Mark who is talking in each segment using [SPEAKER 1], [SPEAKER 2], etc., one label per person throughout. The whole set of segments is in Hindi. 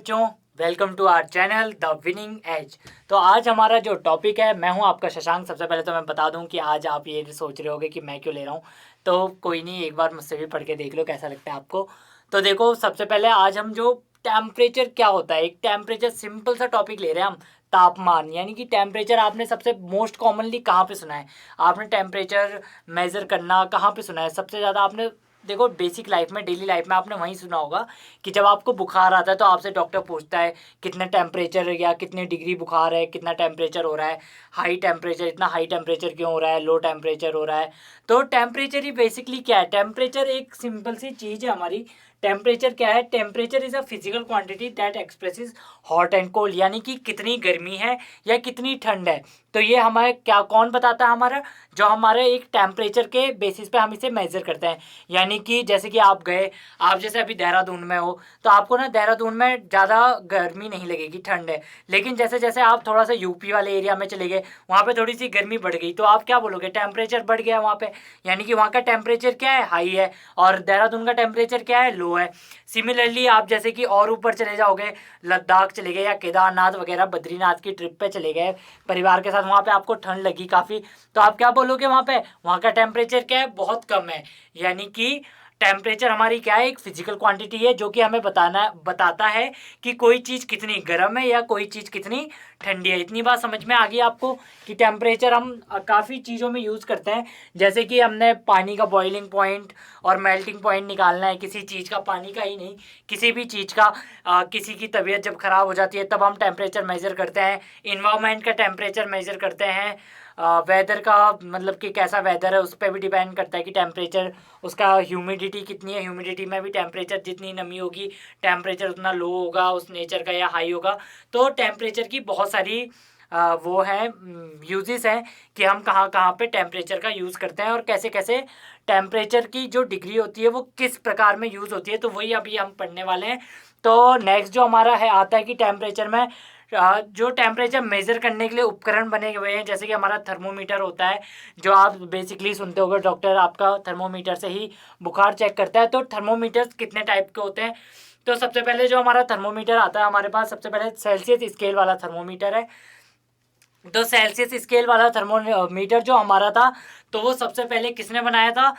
[SPEAKER 1] बच्चों, welcome to our channel the winning edge. तो आज हमारा जो टॉपिक है, मैं हूं आपका शशांक। सबसे पहले तो मैं बता दूं कि आज आप ये सोच रहे होगे कि मैं क्यों ले रहा हूं, तो कोई नहीं, एक बार मुझसे भी पढ़ के देख लो कैसा लगता है आपको। तो देखो, सबसे पहले आज हम जो टेम्परेचर क्या होता है, एक टेम्परेचर सिंपल सा टॉपिक ले रहे हैं हम। तापमान यानी कि टेम्परेचर आपने सबसे मोस्ट कॉमनली कहाँ पे सुना है? आपने टेम्परेचर मेज़र करना कहाँ पे सुना है सबसे ज़्यादा? आपने देखो, बेसिक लाइफ में, डेली लाइफ में आपने वहीं सुना होगा कि जब आपको बुखार आता है तो आपसे डॉक्टर पूछता है कितने टेम्परेचर या कितने डिग्री बुखार है, कितना टेम्परेचर हो रहा है, हाई टेम्परेचर, इतना हाई टेम्परेचर क्यों हो रहा है, लो टेम्परेचर हो रहा है। तो टेम्परेचर ही बेसिकली क्या है? टेम्परेचर एक सिंपल सी चीज़ है हमारी। टेम्परेचर क्या है? Temperature is a physical quantity that expresses hot and cold, यानी कि कितनी गर्मी है या कितनी ठंड है। तो ये हमारे क्या कौन बताता है? हमारा जो हमारे एक टेम्परेचर के बेसिस पे हम इसे मेज़र करते हैं। यानी कि जैसे कि आप गए, आप जैसे अभी देहरादून में हो, तो आपको ना देहरादून में ज़्यादा गर्मी नहीं लगेगी, ठंड है। लेकिन जैसे जैसे आप थोड़ा सा यूपी वाले एरिया में चले गए, वहाँ पे थोड़ी सी गर्मी बढ़ गई, तो आप क्या बोलोगे? टेम्परेचर बढ़ गया वहाँ पे, यानी कि वहाँ का टेम्परेचर क्या है? हाई है, और देहरादून का टेम्परेचर क्या है? लो है। सिमिलरली आप जैसे कि और ऊपर चले जाओगे, लद्दाख चले गए या केदारनाथ वगैरह, बद्रीनाथ की ट्रिप पे चले गए परिवार के साथ, वहाँ पे आपको ठंड लगी काफ़ी, तो आप क्या बोलोगे? वहाँ पे वहाँ का टेम्परेचर क्या है? बहुत कम है। यानी कि टेम्परेचर हमारी क्या है? एक फिजिकल क्वांटिटी है जो कि हमें बताता है कि कोई चीज़ कितनी गर्म है या कोई चीज़ कितनी ठंडी है। इतनी बात समझ में आ गई आपको कि टेम्परेचर हम काफ़ी चीज़ों में यूज़ करते हैं। जैसे कि हमने पानी का बॉइलिंग पॉइंट और मेल्टिंग पॉइंट निकालना है, किसी चीज़ का, पानी का ही नहीं, किसी भी चीज़ का। किसी की तबीयत जब ख़राब हो जाती है तब हम टेम्परेचर मेज़र करते हैं। इन्वायरमेंट का टेम्परेचर मेज़र करते हैं। वेदर का मतलब कि कैसा वेदर है उस पर भी डिपेंड करता है कि टेम्परेचर, उसका ह्यूमिडिटी कितनी है, ह्यूमिडिटी में भी टेम्परेचर, जितनी नमी होगी टेम्परेचर उतना लो होगा उस नेचर का या हाई होगा। तो टेम्परेचर की बहुत सारी वो है यूजेस हैं कि हम कहाँ कहाँ पे टेम्परेचर का यूज़ करते हैं और कैसे कैसे टेम्परेचर की जो डिग्री होती है वो किस प्रकार में यूज़ होती है, तो वही अभी हम पढ़ने वाले हैं। तो नेक्स्ट जो हमारा है आता है कि टेम्परेचर में जो टेम्परेचर मेज़र करने के लिए उपकरण बने हुए हैं, जैसे कि हमारा थर्मोमीटर होता है, जो आप बेसिकली सुनते होगे, डॉक्टर आपका थर्मोमीटर से ही बुखार चेक करता है। तो थर्मोमीटर्स कितने टाइप के होते हैं? तो सबसे पहले जो हमारा थर्मोमीटर आता है हमारे पास, सबसे पहले सेल्सियस स्केल वाला थर्मोमीटर है। तो सेल्सियस स्केल वाला थर्मोमीटर जो हमारा था, तो वो सबसे पहले किसने बनाया था?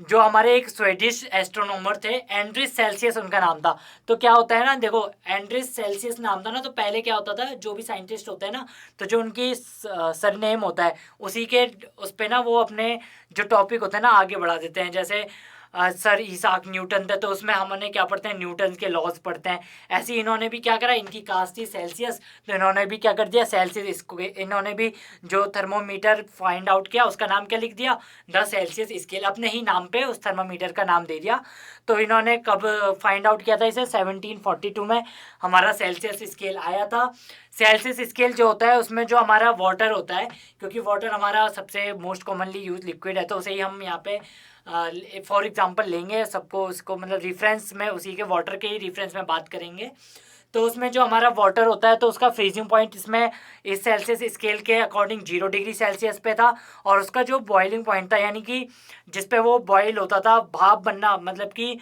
[SPEAKER 1] जो हमारे एक स्वीडिश एस्ट्रोनॉमर थे, एंड्रिस सेल्सियस उनका नाम था। तो क्या होता है ना, देखो, एंड्रिस सेल्सियस नाम था ना, तो पहले क्या होता था, जो भी साइंटिस्ट होते हैं ना, तो जो उनकी सरनेम होता है उसी के उस पे ना वो अपने जो टॉपिक होते हैं ना आगे बढ़ा देते हैं। जैसे सर इसाक न्यूटन थे, तो उसमें हमने क्या पढ़ते हैं? न्यूटन के लॉज पढ़ते हैं। ऐसे ही इन्होंने भी क्या करा, इनकी कास्ट थी सेल्सियस, तो इन्होंने भी क्या कर दिया? सेल्सियस, इसको इन्होंने भी जो थर्मोमीटर फाइंड आउट किया उसका नाम क्या लिख दिया? द सेल्सियस स्केल, अपने ही नाम पे उस थर्मोमीटर का नाम दे दिया। तो इन्होंने कब फाइंड आउट किया था इसे? 1742 में हमारा सेल्सियस स्केल आया था। सेल्सियस स्केल जो होता है उसमें जो हमारा वाटर होता है, क्योंकि वाटर हमारा सबसे मोस्ट कॉमनली यूज लिक्विड है, तो उसे ही हम यहाँ पे फॉर एग्जांपल लेंगे, सबको उसको मतलब रेफरेंस में, उसी के वाटर के ही रेफरेंस में बात करेंगे। तो उसमें जो हमारा वाटर होता है, तो उसका फ्रीजिंग पॉइंट इसमें इस सेल्सियस स्केल के अकॉर्डिंग 0 डिग्री सेल्सियस पे था। और उसका जो बॉइलिंग पॉइंट था, यानी कि जिस पे वो बॉयल होता था, भाप बनना, मतलब कि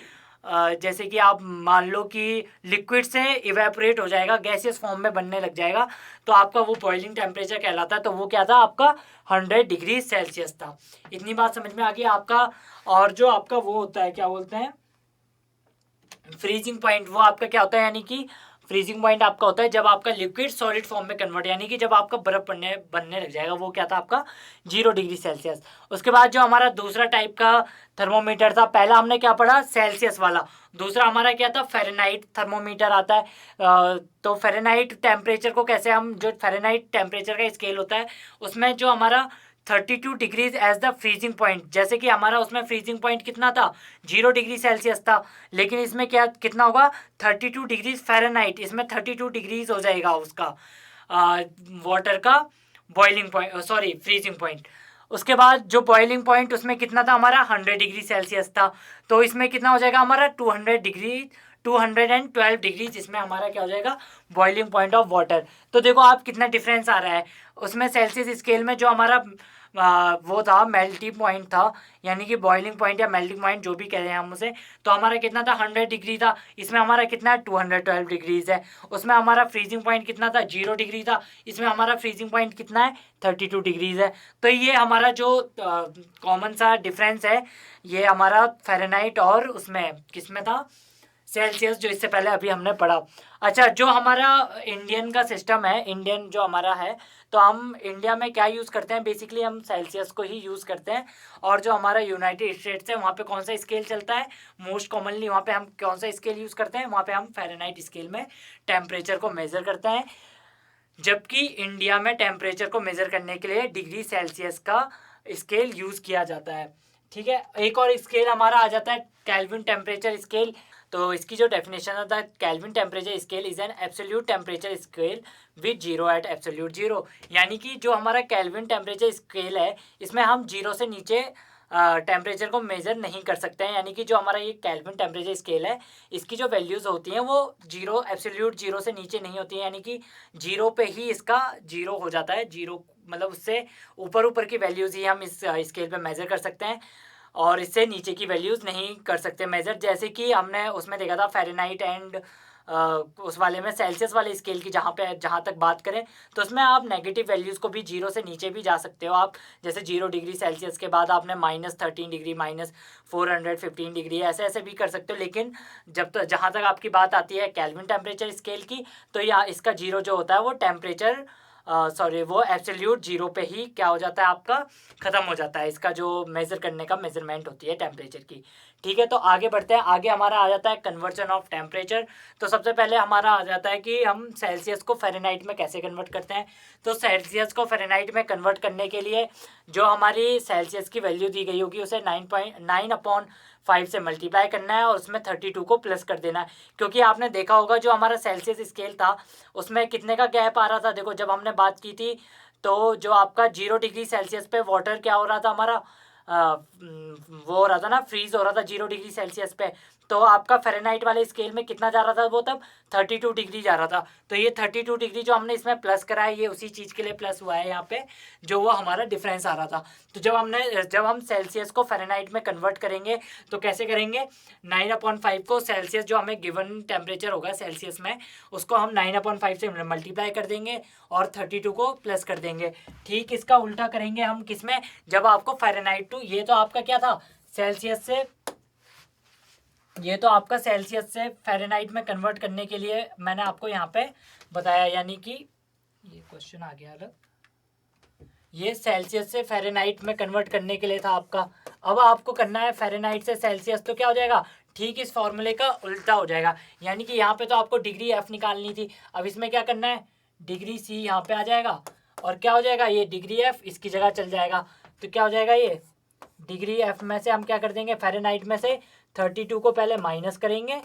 [SPEAKER 1] जैसे कि आप मान लो कि लिक्विड से इवेपोरेट हो जाएगा, गैसियस फॉर्म में बनने लग जाएगा, तो आपका वो बॉइलिंग टेम्परेचर कहलाता है। तो वो क्या था आपका? 100 डिग्री सेल्सियस था। इतनी बात समझ में आ गई आपका। और जो आपका वो होता है, क्या बोलते हैं, फ्रीजिंग पॉइंट, वो आपका क्या होता है? यानी कि फ्रीजिंग पॉइंट आपका होता है जब आपका लिक्विड सॉलिड फॉर्म में कन्वर्ट, यानी कि जब आपका बर्फ बनने लग जाएगा, वो क्या था आपका? 0 डिग्री सेल्सियस। उसके बाद जो हमारा दूसरा टाइप का थर्मोमीटर था, पहला हमने क्या पढ़ा? सेल्सियस वाला। दूसरा हमारा क्या था? फ़ारेनहाइट थर्मोमीटर आता है। तो फ़ारेनहाइट टेम्परेचर को कैसे हम, जो फ़ारेनहाइट टेम्परेचर का स्केल होता है उसमें जो हमारा 32 degrees as the freezing point, जैसे कि हमारा उसमें फ्रीजिंग पॉइंट कितना था? 0 डिग्री सेल्सियस था। लेकिन इसमें क्या कितना होगा? 32 डिग्रीज फ़ारेनहाइट, इसमें 32 डिग्रीज हो जाएगा उसका वाटर का boiling point, sorry, freezing point. उसके बाद जो बॉइलिंग पॉइंट उसमें कितना था हमारा? 100 डिग्री सेल्सियस था। तो इसमें कितना हो जाएगा हमारा? 212 डिग्रीज, इसमें हमारा क्या हो जाएगा? Boiling point of water. तो देखो आप कितना डिफरेंस आ रहा है उसमें। सेल्सियस स्केल में जो हमारा वो था मेल्टिंग पॉइंट था, यानी कि बॉइलिंग पॉइंट या मेल्टिंग पॉइंट जो भी कह रहे हैं हम उसे, तो हमारा कितना था 100 डिग्री था। इसमें हमारा कितना है 212 डिग्रीज है। उसमें हमारा फ्रीजिंग पॉइंट कितना था 0 डिग्री था। इसमें हमारा फ्रीजिंग पॉइंट कितना है 32 डिग्रीज है। तो ये हमारा जो कॉमन सा डिफरेंस है ये हमारा फ़ारेनहाइट और उसमें किसमें था सेल्सियस, जो इससे पहले अभी हमने पढ़ा। अच्छा, जो हमारा इंडियन का सिस्टम है, इंडियन जो हमारा है, तो हम इंडिया में क्या यूज़ करते हैं, बेसिकली हम सेल्सियस को ही यूज़ करते हैं। और जो हमारा यूनाइटेड स्टेट्स है वहाँ पे कौन सा स्केल चलता है मोस्ट कॉमनली, वहाँ पे हम कौन सा स्केल यूज़ करते हैं, वहाँ पे हम फ़ारेनहाइट स्केल में टेम्परेचर को मेज़र करते हैं। जबकि इंडिया में टेम्परेचर को मेज़र करने के लिए डिग्री सेल्सियस का स्केल यूज़ किया जाता है। ठीक है, एक और स्केल हमारा आ जाता है केल्विन टेम्परेचर स्केल। तो इसकी जो डेफिनेशन होता है, Kelvin temperature scale is an absolute temperature scale with zero at absolute zero. यानी कि जो हमारा केल्विन टेम्परेचर स्केल है इसमें हम जीरो से नीचे टेम्परेचर को मेज़र नहीं कर सकते हैं। यानी कि जो हमारा ये केल्विन टेम्परेचर स्केल है इसकी जो वैल्यूज़ होती हैं वो जीरो एब्सोल्यूट जीरो से नीचे नहीं होती हैं। यानी कि जीरो पे ही इसका जीरो हो जाता है, जीरो मतलब उससे ऊपर ऊपर की वैल्यूज़ ही हम इस स्केल पे मेज़र कर सकते हैं और इससे नीचे की वैल्यूज़ नहीं कर सकते मेज़र। जैसे कि हमने उसमें देखा था फ़ारेनहाइट एंड उस वाले में सेल्सियस वाले स्केल की जहाँ तक बात करें तो उसमें आप नेगेटिव वैल्यूज़ को भी जीरो से नीचे भी जा सकते हो आप। जैसे 0 डिग्री सेल्सियस के बाद आपने -13 डिग्री, -415 डिग्री ऐसे ऐसे भी कर सकते हो। लेकिन जब तक जहाँ तक आपकी बात आती है केल्विन टेम्परेचर स्केल की, तो या इसका जीरो जो होता है वो टेम्परेचर वो एब्सोल्यूट जीरो पे ही क्या हो जाता है आपका ख़त्म हो जाता है, इसका जो मेज़र करने का मेज़रमेंट होती है टेम्परेचर की। ठीक है, तो आगे बढ़ते हैं। आगे हमारा आ जाता है कन्वर्जन ऑफ टेम्परेचर। तो सबसे पहले हमारा आ जाता है कि हम सेल्सियस को फ़ारेनहाइट में कैसे कन्वर्ट करते हैं। तो सेल्सियस को फ़ारेनहाइट में कन्वर्ट करने के लिए जो हमारी सेल्सियस की वैल्यू दी गई होगी उसे 9.9/5 से मल्टीप्लाई करना है और उसमें 32 को प्लस कर देना है। क्योंकि आपने देखा होगा जो हमारा सेल्सियस स्केल था उसमें कितने का गैप आ रहा था। देखो, जब हमने बात की थी तो जो आपका 0 डिग्री सेल्सियस पे वाटर क्या हो रहा था हमारा वो हो रहा था ना, फ्रीज हो रहा था 0 डिग्री सेल्सियस पे। तो आपका फ़ारेनहाइट वाले स्केल में कितना जा रहा था वो तब 32 डिग्री जा रहा था। तो ये 32 डिग्री जो हमने इसमें प्लस करा है ये उसी चीज़ के लिए प्लस हुआ है यहाँ पे, जो वो हमारा डिफरेंस आ रहा था। तो जब हम सेल्सियस को फ़ारेनहाइट में कन्वर्ट करेंगे तो कैसे करेंगे, 9/5 को सेल्सियस जो हमें गिवन टेम्परेचर होगा सेल्सियस में उसको हम 9/5 से मल्टीप्लाई कर देंगे और 32 को प्लस कर देंगे। ठीक इसका उल्टा करेंगे हम किसमें, जब आपको फ़ारेनहाइट टू, ये तो आपका क्या था सेल्सियस से, ये तो आपका सेल्सियस से फ़ारेनहाइट में कन्वर्ट करने के लिए मैंने आपको यहाँ पे बताया। यानी कि ये क्वेश्चन आ गया अलग, ये सेल्सियस से फ़ारेनहाइट में कन्वर्ट करने के लिए था आपका। अब आपको करना है फ़ारेनहाइट से सेल्सियस, तो क्या हो जाएगा ठीक इस फॉर्मूले का उल्टा हो जाएगा। यानी कि यहाँ पे तो आपको डिग्री एफ निकालनी थी, अब इसमें क्या करना है डिग्री सी यहाँ पे आ जाएगा और क्या हो जाएगा ये डिग्री एफ इसकी जगह चल जाएगा। तो क्या हो जाएगा ये डिग्री एफ में से हम क्या कर देंगे फ़ारेनहाइट में से 32 को पहले माइनस करेंगे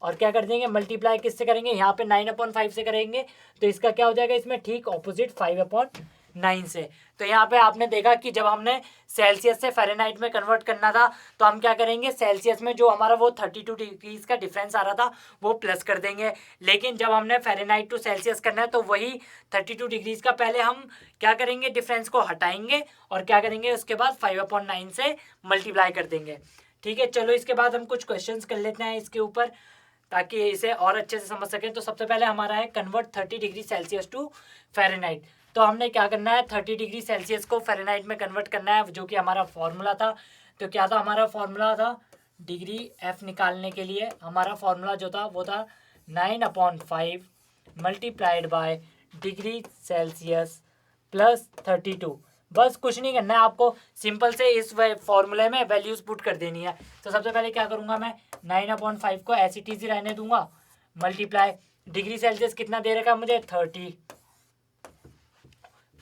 [SPEAKER 1] और क्या कर देंगे मल्टीप्लाई किससे करेंगे, यहाँ पे 9/5 से करेंगे। तो इसका क्या हो जाएगा इसमें ठीक ऑपोजिट 5/9 से। तो यहाँ पे आपने देखा कि जब हमने सेल्सियस से फ़ारेनहाइट में कन्वर्ट करना था तो हम क्या करेंगे सेल्सियस में जो हमारा वो 32 डिग्रीज का डिफरेंस आ रहा था वो प्लस कर देंगे। लेकिन जब हमने फ़ारेनहाइट टू सेल्सियस करना है तो वही 32 डिग्रीज का पहले हम क्या करेंगे डिफरेंस को हटाएंगे और क्या करेंगे उसके बाद 5/9 से मल्टीप्लाई कर देंगे। ठीक है, चलो इसके बाद हम कुछ क्वेश्चंस कर लेते हैं इसके ऊपर ताकि इसे और अच्छे से समझ सकें। तो सबसे पहले हमारा है convert 30 degree Celsius to Fahrenheit. तो हमने क्या करना है 30 डिग्री सेल्सियस को फ़ारेनहाइट में कन्वर्ट करना है, जो कि हमारा फॉर्मूला था। तो क्या था हमारा फॉर्मूला था डिग्री एफ निकालने के लिए, हमारा फॉर्मूला जो था वो था 9/5 multiplied by degree Celsius plus 32। बस कुछ नहीं करना है आपको, सिंपल से इस फॉर्मूले में वैल्यूज़ पुट कर देनी है। तो सबसे पहले क्या करूँगा मैं 9/5 को ऐसी टीजी रहने दूंगा मल्टीप्लाई डिग्री सेल्सियस कितना दे रखा है मुझे 30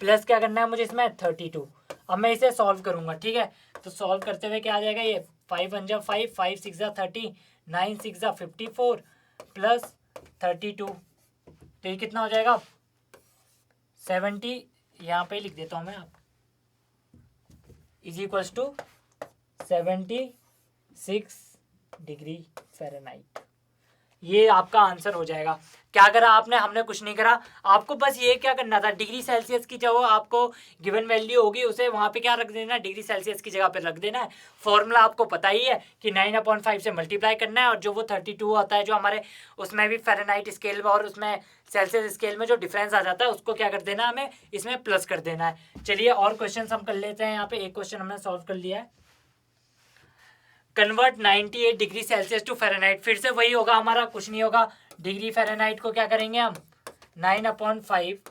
[SPEAKER 1] प्लस क्या करना है मुझे इसमें 32। अब मैं इसे सॉल्व करूँगा। ठीक है, तो सॉल्व करते हुए क्या आ जाएगा ये 5 × 5 6 30 9 6 54 प्लस 32। तो ये कितना हो जाएगा 70, यहाँ पे लिख देता हूँ मैं आप is equals to 76 degree Fahrenheit. ये आपका आंसर हो जाएगा। क्या करा आपने, हमने कुछ नहीं करा, आपको बस ये क्या करना था, डिग्री सेल्सियस की जो आपको गिवन वैल्यू होगी उसे वहाँ पे क्या रख देना है, डिग्री सेल्सियस की जगह पे रख देना है। फॉर्मूला आपको पता ही है कि 9/5 से मल्टीप्लाई करना है, और जो वो 32 होता है जो हमारे उसमें भी फ़ारेनहाइट स्केल में और उसमें सेल्सियस स्केल में जो डिफरेंस आ जाता है उसको क्या कर देना है, हमें इसमें प्लस कर देना है। चलिए और क्वेश्चन हम कर लेते हैं। यहाँ पे एक क्वेश्चन हमने सॉल्व कर लिया है, convert 98 degree Celsius to Fahrenheit. फिर से वही होगा हमारा, कुछ नहीं होगा, डिग्री फ़ारेनहाइट को क्या करेंगे हम 9/5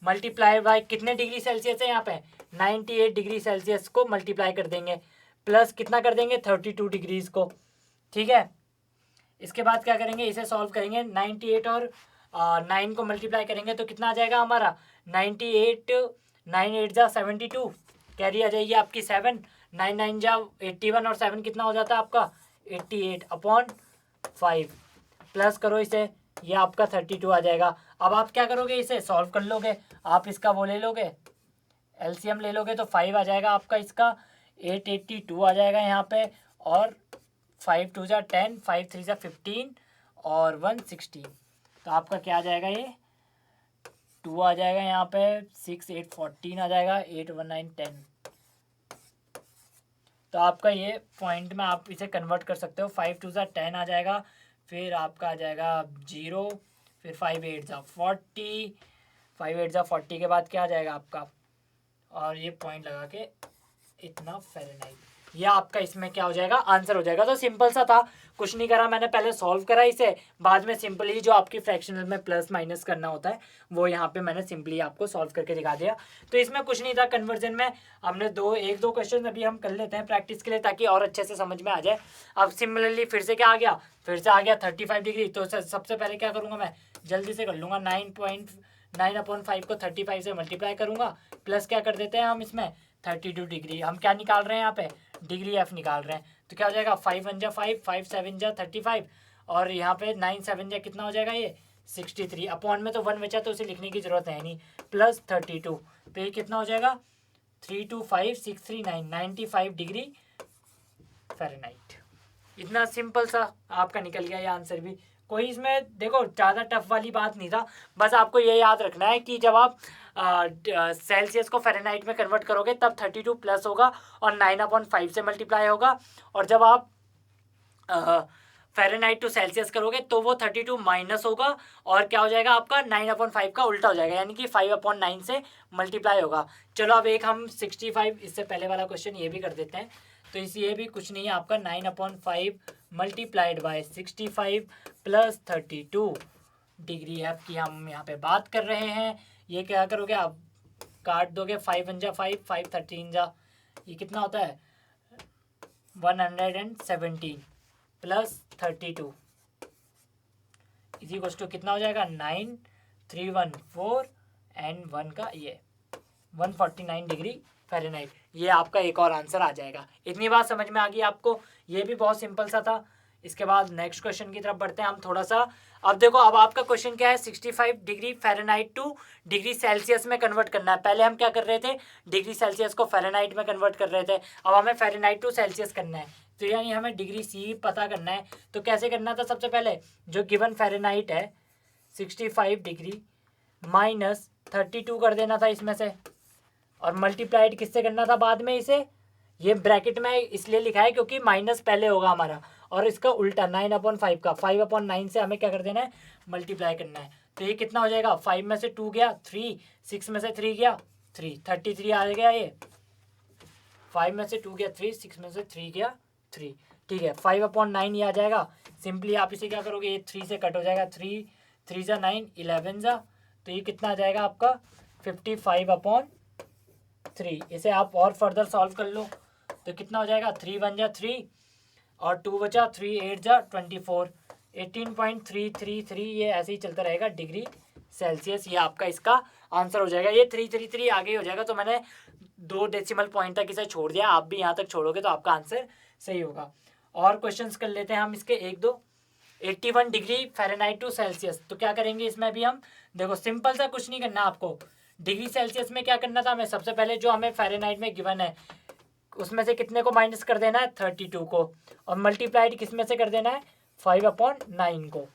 [SPEAKER 1] मल्टीप्लाई बाय कितने डिग्री सेल्सियस है यहाँ पे 98 डिग्री सेल्सियस को मल्टीप्लाई कर देंगे, प्लस कितना कर देंगे 32 डिग्रीज को। ठीक है, इसके बाद क्या करेंगे, इसे सॉल्व करेंगे, 98 और 9 को मल्टीप्लाई करेंगे तो कितना आ जाएगा हमारा 98, 9 8 जा 72, कैरी आ जाएगी आपकी 7, 9 9 जा 81 और 7 कितना हो जाता है आपका 88/5, प्लस करो इसे, ये आपका 32 आ जाएगा। अब आप क्या करोगे, इसे सॉल्व कर लोगे, आप इसका वो ले लोगे, एलसीएम ले लोगे तो 5 आ जाएगा आपका, इसका 882 आ जाएगा यहाँ पे, और 5 2 जा 10, 5 3 जा 15 और 1 16, तो आपका क्या आ जाएगा, ये 2 आ जाएगा यहाँ पे, 6 8 14 आ जाएगा, 8 1 9 10। तो आपका ये पॉइंट में आप इसे कन्वर्ट कर सकते हो, 5 2 जा 10 आ जाएगा, फिर आपका आ जाएगा 0, फिर 5 8 जा 40, 5 8 जा 40 के बाद क्या आ जाएगा आपका, और ये पॉइंट लगा के इतना फ़ारेनहाइट, ये आपका इसमें क्या हो जाएगा, आंसर हो जाएगा। तो सिंपल सा था, कुछ नहीं करा मैंने, पहले सॉल्व करा इसे, बाद में सिंपली जो आपकी फ्रैक्शनल में प्लस माइनस करना होता है वो यहाँ पे मैंने सिंपली आपको सॉल्व करके दिखा दिया। तो इसमें कुछ नहीं था, कन्वर्जन में हमने एक दो क्वेश्चन अभी हम कर लेते हैं प्रैक्टिस के लिए, ताकि और अच्छे से समझ में आ जाए। अब सिमिलरली फिर से क्या आ गया, फिर से आ गया 35 डिग्री, तो सबसे पहले क्या करूँगा, मैं जल्दी से कर लूँगा, 9/5 को 35 से मल्टीप्लाई करूँगा, प्लस क्या कर देते हैं हम इसमें 32 डिग्री, हम क्या निकाल रहे हैं यहाँ पे, डिग्री एफ निकाल रहे हैं, तो क्या हो जाएगा 5 1 जा 5, 5 7 जा 35, और यहाँ पे 9 7 जा कितना हो जाएगा, ये 63, अपॉन में तो 1 बचा तो उसे लिखने की जरूरत है नहीं, प्लस 32, तो ये कितना हो जाएगा 325 95 डिग्री फ़ारेनहाइट। इतना सिंपल सा आपका निकल गया ये आंसर भी, कोई इसमें देखो ज़्यादा टफ वाली बात नहीं था। बस आपको ये याद रखना है कि जब आप सेल्सियस को फ़ारेनहाइट में कन्वर्ट करोगे तब 32 प्लस होगा और 9/5 से मल्टीप्लाई होगा, और जब आप फ़ारेनहाइट टू सेल्सियस करोगे तो वो 32 माइनस होगा, और क्या हो जाएगा आपका 9/5 का उल्टा हो जाएगा, यानी कि 5/9 से मल्टीप्लाई होगा। चलो अब एक हम 65, इससे पहले वाला क्वेश्चन ये भी कर देते हैं। तो इस ये भी कुछ नहीं है आपका, 9/5 multiplied by 65 plus 32 degree F की हम यहाँ पे बात कर रहे हैं। ये क्या करोगे आप, काट दोगे, 5 1 जा 5, 5 13 जा, ये कितना होता है 117 प्लस 32 इसी क्वेश्चन कितना हो जाएगा 9 3 1 4 एंड 1 का ये 149 डिग्री फ़ारेनहाइट। ये आपका एक और आंसर आ जाएगा। इतनी बात समझ में आ गई आपको, ये भी बहुत सिंपल सा था। इसके बाद नेक्स्ट क्वेश्चन की तरफ बढ़ते हैं हम थोड़ा सा। अब देखो, अब आपका क्वेश्चन क्या है, 65 degree Fahrenheit two degree Celsius में कन्वर्ट करना है। पहले हम क्या कर रहे थे, डिग्री सेल्सियस को फ़ारेनहाइट में कन्वर्ट कर रहे थे, अब हमें फ़ारेनहाइट टू सेल्सियस करना है, तो यानी हमें डिग्री सी पता करना है। तो कैसे करना था, सबसे पहले जो गिवन फ़ारेनहाइट है 65 डिग्री माइनस 32 कर देना था इसमें से, और मल्टीप्लाइड किससे करना था बाद में इसे, ये ब्रैकेट में इसलिए लिखा है क्योंकि माइनस पहले होगा हमारा, और इसका उल्टा 9/5 का 5/9 से हमें क्या कर देना है, मल्टीप्लाई करना है। तो ये कितना हो जाएगा, 5 में से 2 गया 3, 6 में से 3 गया 3, 33 आ गया, ये 5 में से 2 गया 3, 6 में से 3 गया 3, ठीक है 5/9 ये आ जाएगा। सिंपली आप इसे क्या करोगे, ये 3 से कट हो जाएगा, 3 3 जा 9, 11 जा, तो ये कितना आ जाएगा आपका 55/3। इसे आप और फर्दर सॉल्व कर लो तो कितना हो जाएगा, 3 1 जा 3 और 2 बचा, 3 8 जा 24, 18.333, ये ऐसे ही चलता रहेगा डिग्री सेल्सियस। ये आपका इसका आंसर हो जाएगा। ये 333 आगे हो जाएगा, तो मैंने 2 डेसिमल पॉइंट तक इसे छोड़ दिया, आप भी यहाँ तक छोड़ोगे तो आपका आंसर सही होगा। और क्वेश्चंस कर लेते हैं हम इसके एक दो। 81 डिग्री फ़ारेनहाइट टू सेल्सियस, तो क्या करेंगे इसमें भी हम, देखो सिंपल सा, कुछ नहीं करना आपको। डिग्री सेल्सियस में क्या करना था हमें, सबसे पहले जो हमें फ़ारेनहाइट में गिवन है उसमें से कितने को माइनस कर देना है, 32 को, और मल्टीप्लाइड किस में से कर देना है, 5/9 को।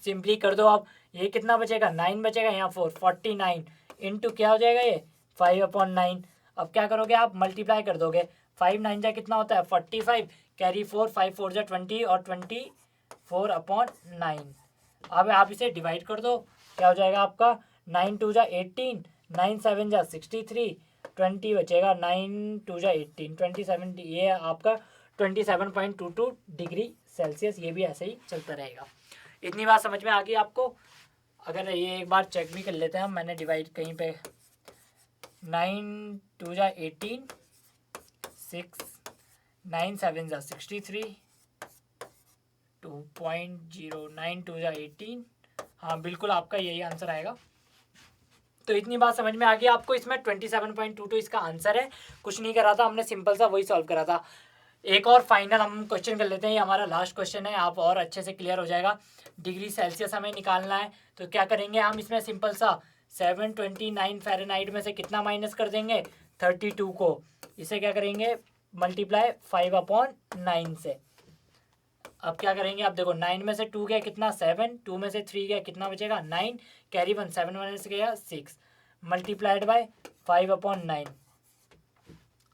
[SPEAKER 1] सिंपली कर दो आप, ये कितना बचेगा 9 बचेगा, यहाँ 4 49 इंटू क्या हो जाएगा ये 5/9। अब क्या करोगे आप मल्टीप्लाई कर दोगे, 5 9 जा कितना होता है 45, कैरी 4 5 4 जा 20 और 24/9। अब आप इसे डिवाइड कर दो, क्या हो जाएगा आपका 9 2 जा 18, 9 7 जा 63, 20 बचेगा, 9 2 जा 18 27, ये आपका 27.22 डिग्री सेल्सियस। ये भी ऐसे ही चलता रहेगा। इतनी बात समझ में आ गई आपको? अगर ये एक बार चेक भी कर लेते हैं हम, मैंने डिवाइड कहीं पे 9 2 जा 18, 6 9 7 जा 63, 2.0 9 2 जा 18, हाँ बिल्कुल आपका यही आंसर आएगा। तो इतनी बात समझ में आ गई आपको? इसमें 27.22 इसका आंसर है, कुछ नहीं करा था हमने, सिंपल सा वही सॉल्व करा था। एक और फाइनल हम क्वेश्चन कर लेते हैं, ये हमारा लास्ट क्वेश्चन है, आप और अच्छे से क्लियर हो जाएगा। डिग्री सेल्सियस हमें निकालना है, तो क्या करेंगे हम इसमें सिंपल सा 729 फ़ारेनहाइट में से कितना माइनस कर देंगे 32 को, इसे क्या करेंगे मल्टीप्लाई 5/9 से। अब क्या करेंगे, आप देखो 9 में से 2 गया कितना 7, 2 में से 3 गया कितना बचेगा 9, कैरी 1 7 में से गया 6, मल्टीप्लाइड बाय 5/9।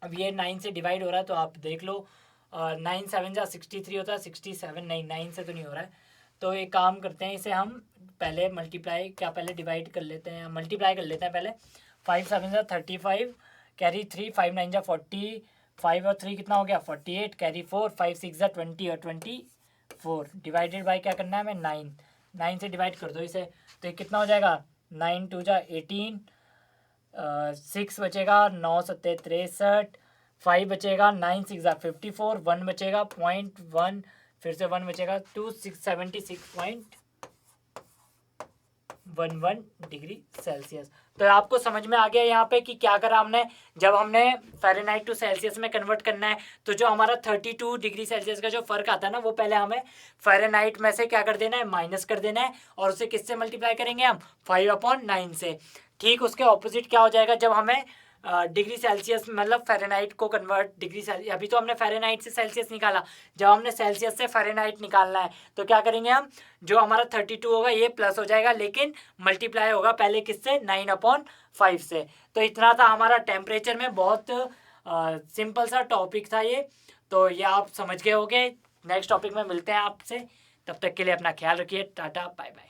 [SPEAKER 1] अब ये 9 से डिवाइड हो रहा है तो आप देख लो, 9 7 जा 63 होता है, 67 नहीं 9 से तो नहीं हो रहा है। तो एक काम करते हैं, इसे हम पहले मल्टीप्लाई क्या पहले डिवाइड कर लेते हैं, मल्टीप्लाई कर लेते हैं पहले। 5 7 जा 35, कैरी 3 5 9 जा 40, 5 और 3 कितना हो गया 48, कैरी 4 5 6 जा 20 और 24, डिवाइडेड बाय क्या करना है हमें 9, 9 से डिवाइड कर दो इसे, तो ये कितना हो जाएगा 9 2 जा 18, 6 बचेगा 9 7 63, 5 बचेगा 9 6 जा 54, 1 बचेगा 0.1, फिर से 1 बचेगा 276.11 डिग्री सेल्सियस। तो आपको समझ में आ गया यहाँ पे कि क्या करा हमने, जब हमने फ़ारेनहाइट टू सेल्सियस में कन्वर्ट करना है तो जो हमारा 32 डिग्री सेल्सियस का जो फ़र्क आता है ना, वो पहले हमें फ़ारेनहाइट में से क्या कर देना है माइनस कर देना है, और उसे किससे मल्टीप्लाई करेंगे हम 5/9 से। ठीक उसके ऑपोजिट क्या हो जाएगा, जब हमें डिग्री सेल्सियस मतलब फ़ारेनहाइट को कन्वर्ट डिग्री सेल्सियस, अभी तो हमने फ़ारेनहाइट से सेल्सियस निकाला, जब हमने सेल्सियस से फ़ारेनहाइट निकालना है तो क्या करेंगे हम, जो हमारा 32 होगा ये प्लस हो जाएगा, लेकिन मल्टीप्लाई होगा पहले किससे 9/5 से। तो इतना था हमारा टेम्परेचर में, बहुत सिंपल सा टॉपिक था ये, तो ये आप समझ गए होगे। नेक्स्ट टॉपिक में मिलते हैं आपसे, तब तक के लिए अपना ख्याल रखिए, टाटा बाय बाय।